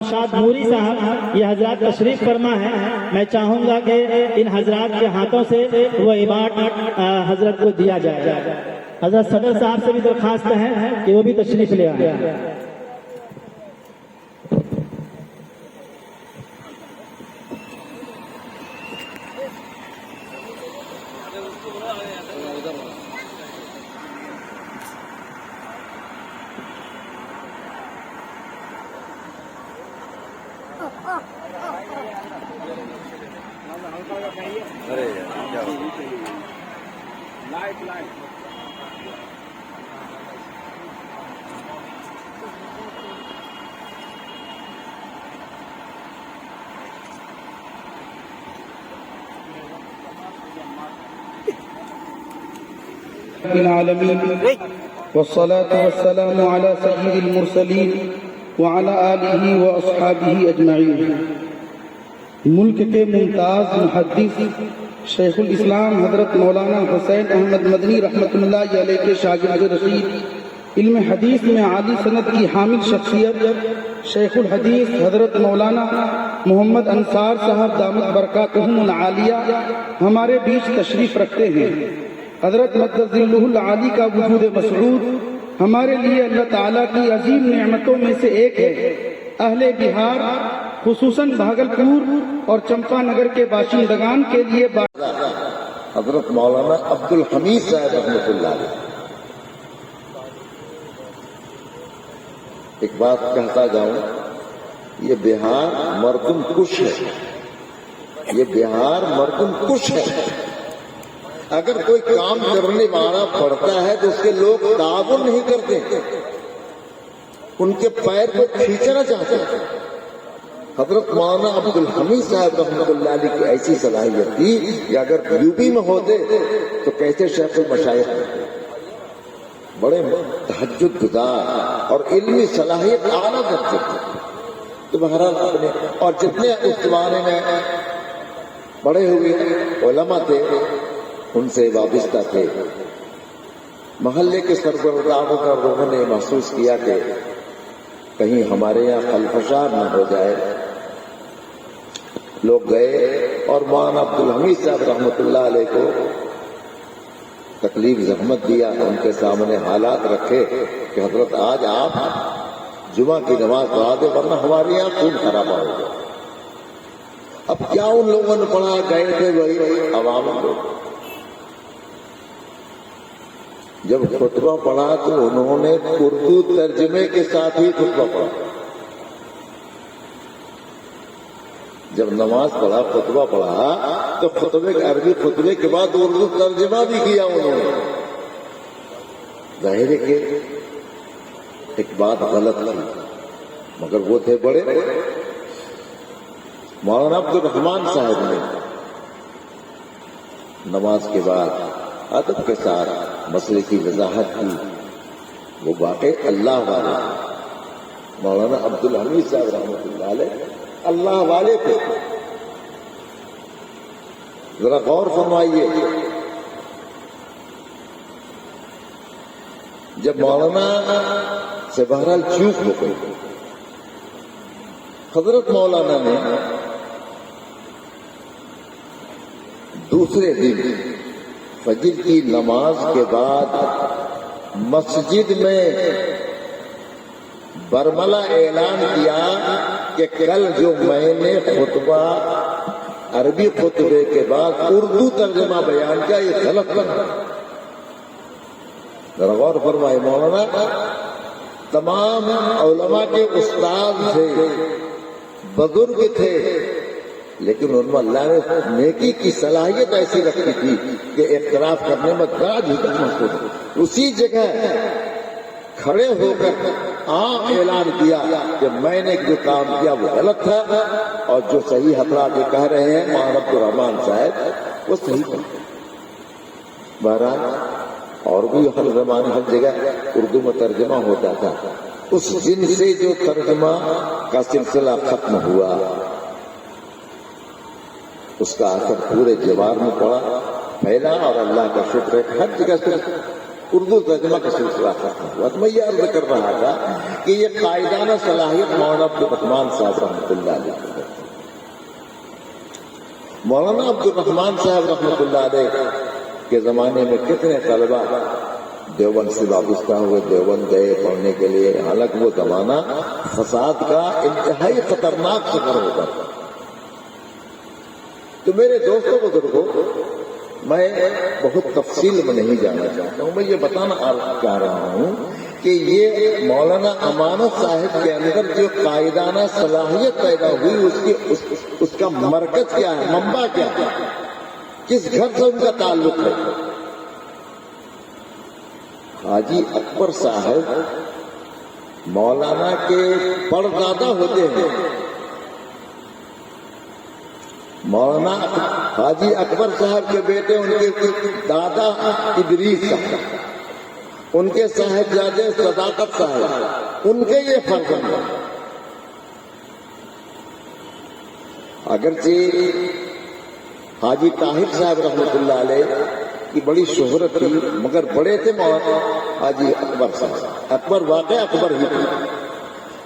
شاد نوری صاحب یہ حضرات تشریف فرما ہے. میں چاہوں گا کہ ان حضرات کے ہاتھوں سے وہ ایوارڈ حضرت کو دیا جائے. حضرت صدر صاحب سے بھی درخواست ہے کہ وہ بھی تشریف لے آئے. العالمين والصلاة والسلام على سيد المرسلين وعلى آله وأصحابه أجمعين. ملک کے ممتاز محدث شیخ الاسلام حضرت مولانا حسین احمد مدنی رحمۃ اللہ علیہ کے شاگرد رشید, علم حدیث میں عالی سند کی حامل شخصیت شیخ الحدیث حضرت مولانا محمد انصار صاحب دامت برکاتہم العالیہ ہمارے بیچ تشریف رکھتے ہیں. حضرت مجد ذلہ العالی کا وجود مسعود ہمارے لیے اللہ تعالیٰ کی عظیم نعمتوں میں سے ایک ہے. اہل بہار خصوصاً بھاگلپور اور چمپا نگر کے باشندگان کے لیے حضرت مولانا عبد الحمید صاحب رحمۃ اللہ علیہ ایک بات کہتا جاؤں, یہ بہار مردم کش ہے, یہ بہار مردم کش ہے. اگر کوئی کام کرنے والا پڑتا ہے تو اس کے لوگ تعاون نہیں کرتے, ان کے پیر کو کھینچنا چاہتے ہیں. حضرت مولانا عبد الحمید صاحب رحمۃ اللہ علیہ کی ایسی صلاحیت تھی کہ اگر یو پی میں ہوتے تو کیسے شیخ المشائخ بڑے تہجد گزار اور علمی صلاحیت اعلیٰ درجے تھے. تو بہرحال اپنے اور جتنے اس زمانے میں بڑے ہوئے علماء تھے ان سے وابستہ تھے. محلے کے سربراہوں کا لوگوں نے محسوس کیا کہ کہیں ہمارے یہاں خلفشار نہ ہو جائے. لوگ گئے اور مولانا عبد الحمید صاحب رحمۃ اللہ علیہ کو تکلیف زحمت دیا, ان کے سامنے حالات رکھے کہ حضرت آج آپ جمعہ کی نماز پڑھا دے ورنہ ہمارے یہاں خون خرابہ ہو گیا. اب کیا ان لوگوں نے پڑھا, گئے تھے وہی عوام لوگ. جب خطبہ پڑھا تو انہوں نے اردو ترجمے کے ساتھ ہی خطبہ پڑھا. جب نماز پڑھا خطبہ پڑھا تو خطبے عربی خطبے کے بعد اردو ترجمہ بھی کیا انہوں نے. ظاہر ہے کہ ایک بات غلط تھی مگر وہ تھے بڑے. مولانا عبد الرحمان صاحب نے نماز کے بعد ادب کے ساتھ مسئلے کی وضاحت کی. وہ واقعی اللہ والے مولانا عبد الحمید صاحب رحمۃ اللہ علیہ اللہ والے تھے. ذرا غور فرمائیے, جب مولانا سے بہرحال چوک ہو گئی, حضرت مولانا نے دوسرے دن فجر کی نماز کے بعد مسجد میں برملا اعلان کیا کہ کل جو میں نے خطبہ عربی خطبے کے بعد اردو ترجمہ بیان کیا یہ غلط بنا. ذرا غور فرمائے, مولانا تمام علماء کے استاد تھے, بزرگ تھے, لیکن ان میں اللہ نے نیکی کی صلاحیت ایسی رکھی تھی کہ اعتراف کرنے میں بڑا جھجک محسوس ہو. اسی جگہ کھڑے ہو کر اعلان کیا کہ میں نے جو کام کیا وہ غلط تھا اور جو صحیح حضرات یہ کہہ رہے ہیں مولانا عبد الرحمان صاحب وہ صحیح تھا. بہرحال اور بھی ہر زمانے ہر جگہ اردو میں ترجمہ ہوتا تھا. اس دن سے جو ترجمہ کا سلسلہ ختم ہوا اس کا اثر پورے جوار میں پڑا, پھیلا, اور اللہ کا شکر ہے ہر جگہ سے اردو ترجمہ کا سلسلہ ختم ہوا تو میں یہ عرض کر رہا تھا کہ یہ قائدانہ صلاحیت مولانا عبد الرحمان صاحب رحمۃ اللہ علیہ کی ہے۔ مولانا عبد الرحمان صاحب رحمۃ اللہ علیہ کے زمانے میں کتنے طلبہ دیوبند سے وابستہ ہوئے، دیوبند گئے پڑھنے کے لیے، حالانکہ وہ زمانہ فساد کا انتہائی خطرناک سفر ہوتا تھا۔ تو میرے دوستوں بزرگوں، میں بہت تفصیل میں نہیں جانا چاہتا ہوں، میں یہ بتانا چاہ رہا ہوں کہ یہ مولانا امانت صاحب کے اندر جو قائدانہ صلاحیت پیدا ہوئی، اس کا مرکز کیا ہے، منبع کیا ہے، کس گھر سے ان کا تعلق ہے؟ حاجی اکبر صاحب مولانا کے پردادا ہوتے ہیں۔ مولانا حاجی اکبر صاحب کے بیٹے ان کے دادا ادریس صاحب، ان کے صاحبزادے صداقت صاحب، ان کے یہ فرزند ہیں۔ اگرچہ حاجی طاہر صاحب رحمۃ اللہ علیہ کی بڑی شہرت تھی، مگر بڑے تھے مولانا حاجی اکبر صاحب، اکبر واقع اکبر ہی تھے۔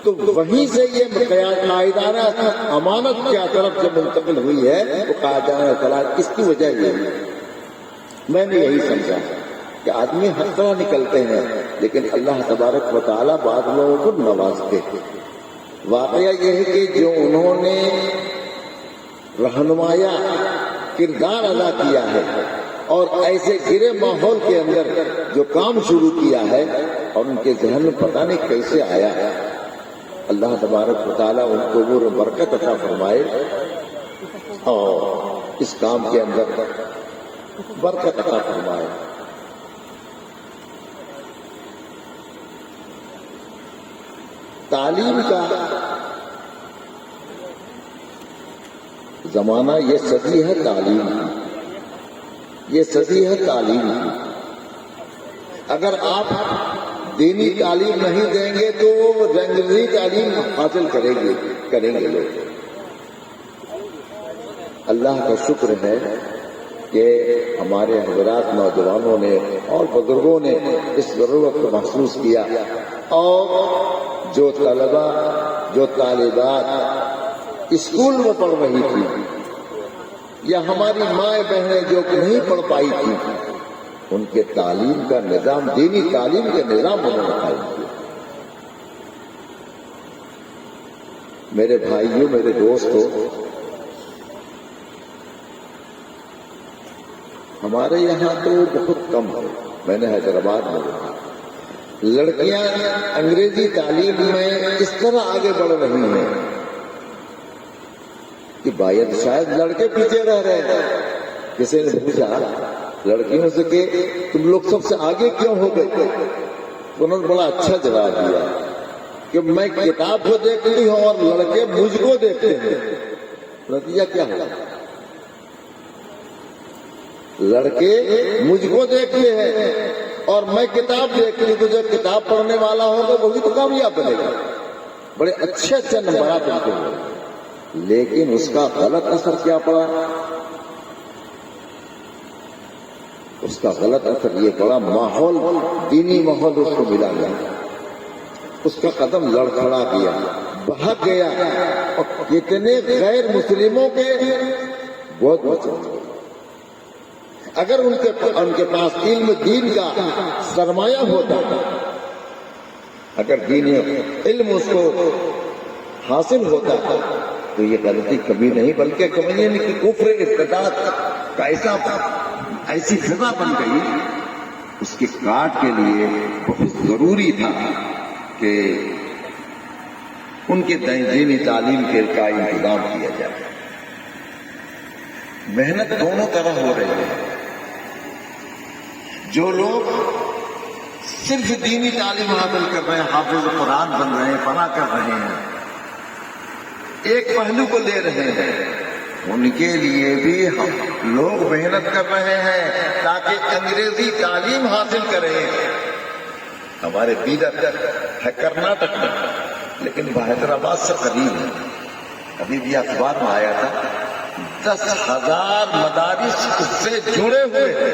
تو وہیں سے یہ قائدانہ امانت کی طرف سے منتقل ہوئی ہے، وہ قائدانہ صلاحیت۔ اس کی وجہ یہ ہے، میں نے یہی سمجھا کہ آدمی ہر طرح نکلتے ہیں، لیکن اللہ تبارک و تعالیٰ بعض لوگوں کو نوازتے ہیں۔ واقعہ یہ ہے کہ جو انہوں نے رہنمایا کردار ادا کیا ہے اور ایسے گرے ماحول کے اندر جو کام شروع کیا ہے، اور ان کے ذہن میں پتہ نہیں کیسے آیا ہے، اللہ تبارک و تعالیٰ ان کو وہ برکت عطا فرمائے اور اس کام کے اندر برکت عطا فرمائے۔ تعلیم کا زمانہ، یہ صدی ہے تعلیم کی، یہ صدی ہے تعلیم کی۔ اگر آپ دینی تعلیم نہیں دیں گے تو رنگریزی تعلیم حاصل کریں گے لوگ۔ اللہ کا شکر ہے کہ ہمارے حضرات نوجوانوں نے اور بزرگوں نے اس ضرورت کو محسوس کیا، اور جو طلبہ، جو طالبات اسکول میں پڑھ رہی تھی، یا ہماری مائیں بہنیں جو نہیں پڑھ پائی تھی، ان کے تعلیم کا نظام، دینی تعلیم کا نظام انہوں نے قائم کیا۔ میرے بھائیوں، میرے دوستوں، ہمارے یہاں تو بہت کم ہے، میں نے حیدرآباد میں دیکھا، لڑکیاں انگریزی تعلیم میں اس طرح آگے بڑھ رہی ہیں کہ باید شاید لڑکے پیچھے رہ رہے ہیں۔ کسی نے پوچھا لڑکیوں سے کہ تم لوگ سب سے آگے کیوں ہو گئے؟ انہوں نے بڑا اچھا جواب دیا کہ میں کتاب کو دیکھتی ہوں اور لڑکے مجھ کو دیکھتے ہیں۔ نتیجہ کیا ہے؟ لڑکے مجھ کو دیکھتے ہیں اور میں کتاب دیکھتی ہوں، تو جو کتاب پڑھنے والا ہوگا وہی تو کامیاب بنے گا، بڑے اچھے اچھے نمبرات ملتے ہیں۔ لیکن اس کا غلط اثر کیا پڑا؟ اس کا غلط اثر یہ پڑا، ماحول، دینی ماحول اس کو ملا گیا، اس کا قدم لڑکھڑا گیا، بہک گیا، اور کتنے غیر مسلموں کے بہت بچے۔ اگر ان کے پاس علم دین کا سرمایہ ہوتا، اگر دین علم اس کو حاصل ہوتا تو یہ غلطی کبھی نہیں، بلکہ کبھی نہیں کہ کفر ارتداد کا ایسی فضا بن گئی، اس کے کاٹ کے لیے بہت ضروری تھا کہ ان کے دینی تعلیم کا انتظام کیا جائے۔ محنت دونوں طرح ہو رہی ہے۔ جو لوگ صرف دینی تعلیم حاصل کر رہے ہیں، حافظ قرآن بن رہے ہیں، پڑھا کر رہے ہیں، ایک پہلو کو لے رہے ہیں، ان کے لیے بھی ہم لوگ محنت کر رہے ہیں تاکہ انگریزی تعلیم حاصل کریں۔ ہمارے بیدر ہے کرناٹک میں، لیکن حیدرآباد سے قریب ہے۔ ابھی بھی اخبار میں آیا تھا 10,000 مدارس اس سے جڑے ہوئے ہیں،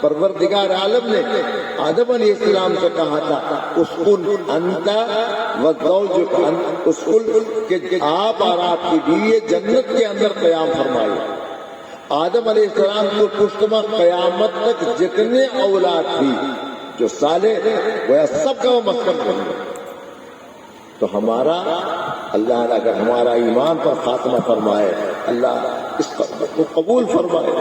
پروردگار عالم نے آدم علیہ السلام سے کہا تھا اسکن انت وزوجک اسکن کہ آپ اور آپ کی بیوی جنت کے اندر قیام فرمائے. آدم علیہ السلام کو پشتما قیامت تک جتنے اولاد تھی جو صالح وہ سب کا وہ مسکن بن گئے. تو ہمارا اللہ نے اگر ہمارا ایمان پر خاتمہ فرمائے, اللہ اس کو قبول فرمائے,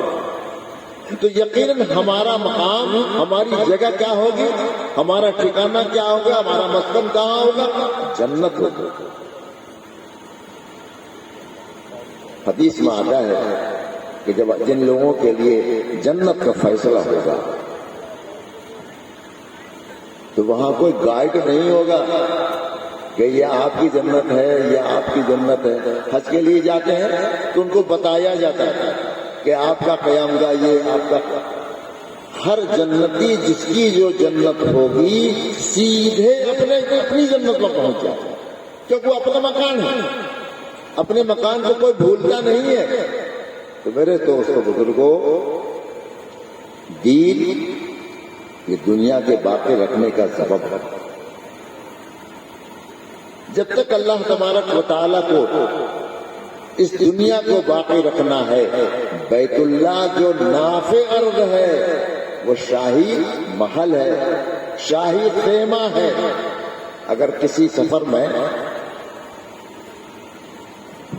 تو یقیناً ہمارا مقام, ہماری جگہ کیا ہوگی, ہمارا ٹھکانہ کیا ہوگا, ہمارا مسکن کہاں ہوگا, جنت ہوگا. حدیث میں آتا ہے کہ جب جن لوگوں کے لیے جنت کا فیصلہ ہوگا تو وہاں کوئی گائیڈ نہیں ہوگا کہ یہ آپ کی جنت ہے, یہ آپ کی جنت ہے. حج کے لیے جاتے ہیں تو ان کو بتایا جاتا ہے کہ آپ کا قیام گاہ یہ آپ کا. ہر جنتی جس کی جو جنت ہوگی سیدھے اپنی جنت میں پہنچ جاتا ہے, کیونکہ وہ اپنا مکان ہے, اپنے مکان کو کوئی بھولتا نہیں ہے. تو میرے دوستوں بزرگوں, دین یہ دنیا کے باقی رکھنے کا سبب ہے. جب تک اللہ تبارک و تعالیٰ کو اس دنیا کو باقی رکھنا ہے, بیت اللہ جو نافع ارض ہے وہ شاہی محل ہے, شاہی خیمہ ہے. اگر کسی سفر میں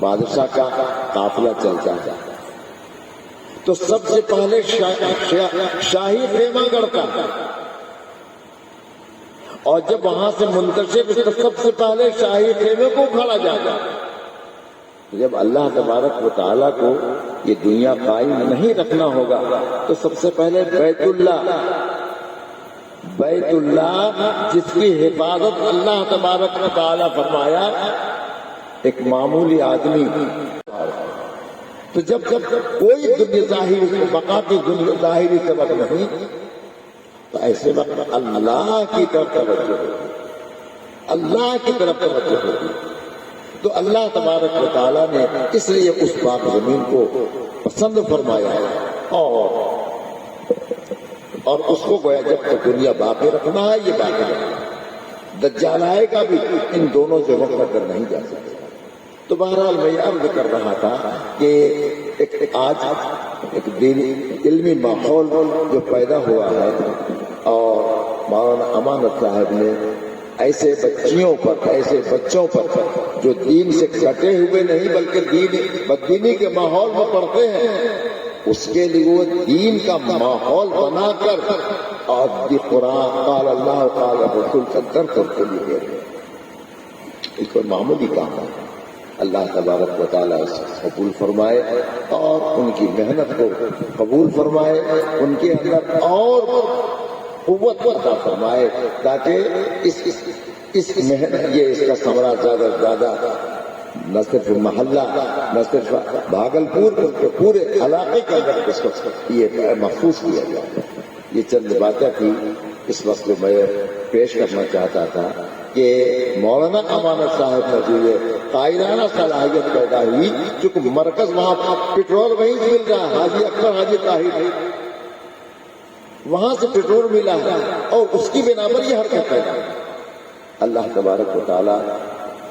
بادشاہ کا قافلہ چلتا ہے تو سب سے پہلے شاہی خیمہ گڑتا ہے, اور جب وہاں سے منتشر تو سب سے پہلے شاہی خیمے کو اکھاڑا جاتا ہے. جب اللہ تبارک و تعالیٰ کو یہ دنیا قائم نہیں رکھنا ہوگا تو سب سے پہلے بیت اللہ جس کی حفاظت اللہ تبارک و تعالیٰ فرمایا ایک معمولی آدمی. تو جب کوئی دنیا ظاہری بقا کی دنیا ظاہری سبب نہیں تو ایسے وقت اللہ کی طرف توجہ ہوگی, اللہ کی طرف توجہ ہوگی. تو اللہ تبارک و تعالیٰ نے اس لیے اس پاک زمین کو پسند فرمایا اور اس کو گویا جب تک دنیا باقی رکھنا ہے یہ باقی رکھنا ہے. دجال آئے گا بھی ان دونوں سے وقت کر نہیں جا سکتا. تو بہرحال میں یہ عرض کر رہا تھا کہ آج ایک علمی ماحول جو پیدا ہوا ہے, اور مولانا امانت صاحب نے ایسے بچوں پر جو دین سے کٹے ہوئے نہیں بلکہ بددینی کے ماحول میں پڑھتے ہیں, اس کے لیے وہ دین کا ماحول بنا کر اور قرآن قال اللہ قال رسول کا درس کے لیے دے رہے ہیں. اس پر معمولی کام ہے. اللہ تبارک و تعالیٰ اس قبول فرمائے اور ان کی محنت کو قبول فرمائے, ان کے اندر اور قوت عطا فرمائے تاکہ اس محنت یہ اس کا ثمرہ زیادہ سے زیادہ نہ صرف محلہ نہ صرف بھاگلپور بلکہ پورے علاقے کے اندر اس کو یہ محفوظ کیا جائے. یہ چند باتیں تھی اس وقت میں پیش کرنا چاہتا تھا کہ مولانا امانت صاحب میں جو یہ قائلانہ صلاحیت پیدا ہوئی, چونکہ مرکز وہاں پٹرول وہیں سے مل رہا ہے, حاجی اکبر حاجی طاہر وہاں سے پٹرول ملا ہے اور اس کی بنا پر یہ حرکت ہے. اللہ تبارک و تعالیٰ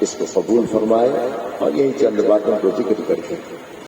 اس کو قبول فرمائے اور یہی چند باتوں کو ذکر کر کے